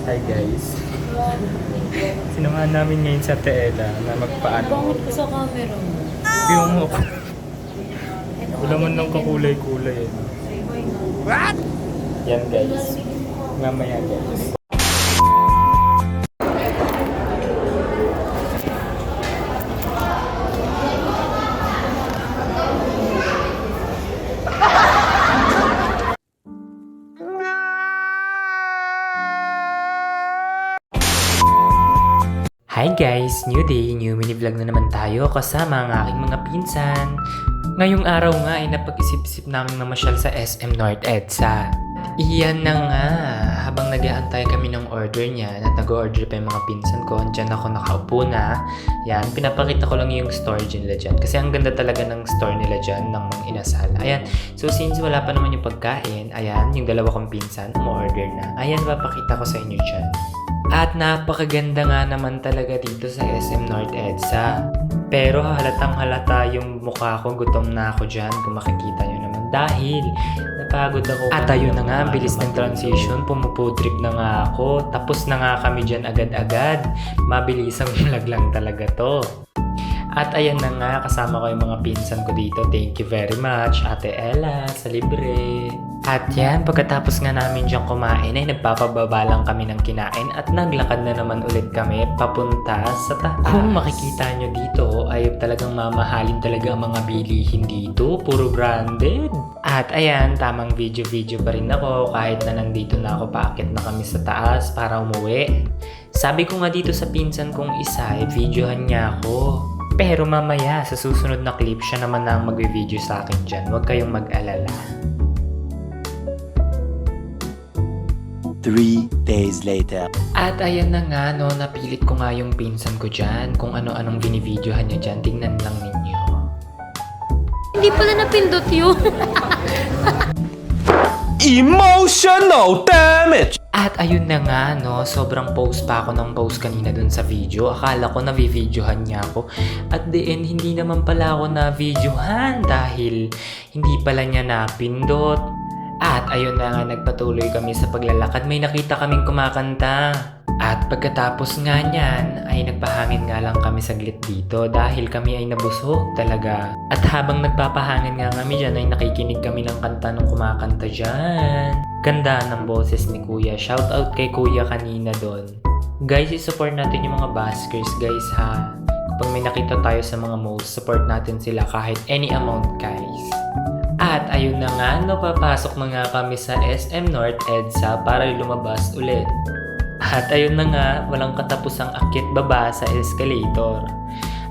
Hi guys. Sinamahan namin ngayon sa Teela na magpaano. Bakit ko sa camera mo? Yung mo. Wala man lang kakulay-kulay eh. What? Yan guys. Mamaya guys. Hi guys! New day, new mini vlog na naman tayo kasama ang aking mga pinsan. Ngayong araw nga ay napag-isip-isip namin mamasyal sa SM North EDSA. Iyan na nga, habang nag-aantay kami ng order niya at nag-order pa yung mga pinsan ko, andyan ako nakaupo na. Yan, pinapakita ko lang yung store nila dyan kasi ang ganda talaga ng store nila dyan ng mga inasal. Ayan, so since wala pa naman yung pagkain, ayan, yung dalawa kong pinsan, umorder na. Ayan, papakita ko sa inyo dyan. At napakaganda nga naman talaga dito sa SM North EDSA. Pero halatang halata yung mukha ko, gutom na ako dyan kung makikita nyo naman. Dahil napagod ako. At ayun na nga, bilis ng transition, pumuputrip na nga ako. Tapos na nga kami dyan agad-agad. Mabilisang vlog lang talaga to. At ayan na nga, kasama ko yung mga pinsan ko dito. Thank you very much, Ate Ella, sa libre. At yan, pagkatapos nga namin dyan kumain ay nagpapababa lang kami ng kinain at naglakad na naman ulit kami papunta sa taas. Kung makikita nyo dito ay talagang mamahalin talaga ang mga bilihin dito. Puro branded. At ayan, tamang video-video pa rin ako kahit na nandito na ako, paakit na kami sa taas para umuwi. Sabi ko nga dito sa pinsan kong isa ay videohan niya ako. Pero mamaya sa susunod na clip siya naman na ang mag-video sa akin dyan. Huwag kayong mag-alala. 3 days later. At ayan na nga, no, napilit ko nga yung pinsan ko dyan. Kung ano-anong binivdeohan niya dyan, tingnan lang ninyo. Hindi pala napindot yun. Emotional damage! At ayun na nga, no, sobrang post pa ako ng post kanina dun sa video. Akala ko na-videohan niya ako. At the end, hindi naman pala ako na-videohan dahil hindi pala niya napindot. At ayun na nga, nagpatuloy kami sa paglalakad. May nakita kaming kumakanta. At pagkatapos nga niyan, ay nagpahangin nga lang kami saglit dito dahil kami ay nabusog talaga. At habang nagpapahangin nga kami dyan, ay nakikinig kami ng kanta ng kumakanta dyan. Ganda ng boses ni Kuya. Shout out kay Kuya kanina doon. Guys, isupport natin yung mga baskers guys ha. Kapag may nakita tayo sa mga malls, support natin sila kahit any amount guys. At ayun na nga, no, papasok na nga kami sa SM North EDSA para lumabas ulit. At ayun na nga, walang katapusang akyat baba sa escalator.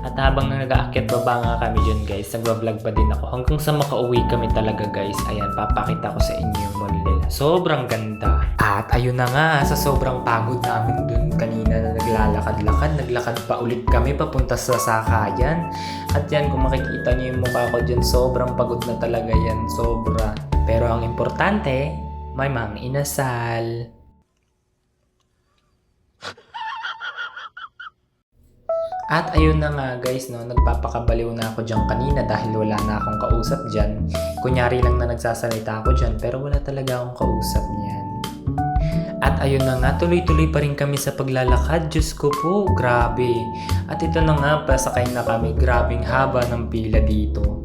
At habang nag-aakyat baba nga kami dyan guys, nagbablog pa din ako. Hanggang sa makauwi kami talaga guys. Ayan, papakita ko sa inyo yung mall nila. Sobrang ganda. At ayun na nga, sa sobrang pagod namin dun kanina na naglalakad-lakad, naglakad pa ulit kami papunta sa sakayan. At yan, kung makikita niyo yung mukha ko dyan, sobrang pagod na talaga yan. Sobra. Pero ang importante, may mga inasal. At ayun na nga guys, no, nagpapakabaliw na ako dyan kanina dahil wala na akong kausap dyan. Kunyari lang na nagsasalita ako dyan pero wala talaga akong kausap niyan. At ayun na nga, tuloy-tuloy pa rin kami sa paglalakad. Diyos ko po, grabe. At ito na nga, pasakay na kami. Grabing haba ng pila dito.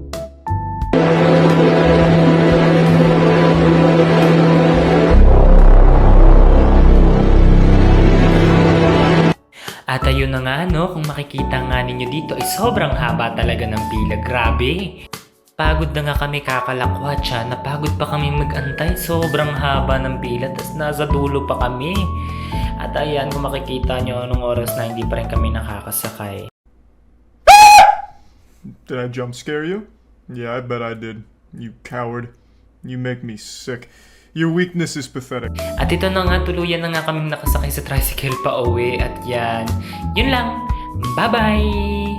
At ayun na nga, no, kung makikita nga ninyo dito ay sobrang haba talaga ng pila. Grabe! Pagod na nga kami kakalakwat siya. Napagod pa kami mag-antay. Sobrang haba ng pila. Tapos nasa dulo pa kami. At ayan, kung makikita nyo anong oras na hindi pa rin kami nakakasakay. Did I jump scare you? Yeah, I bet I did. You coward. You make me sick. Your weakness is pathetic. At ito na nga, tuluyan na nga kaming nakasakay sa tricycle pa uwi. At yan, yun lang. Bye-bye!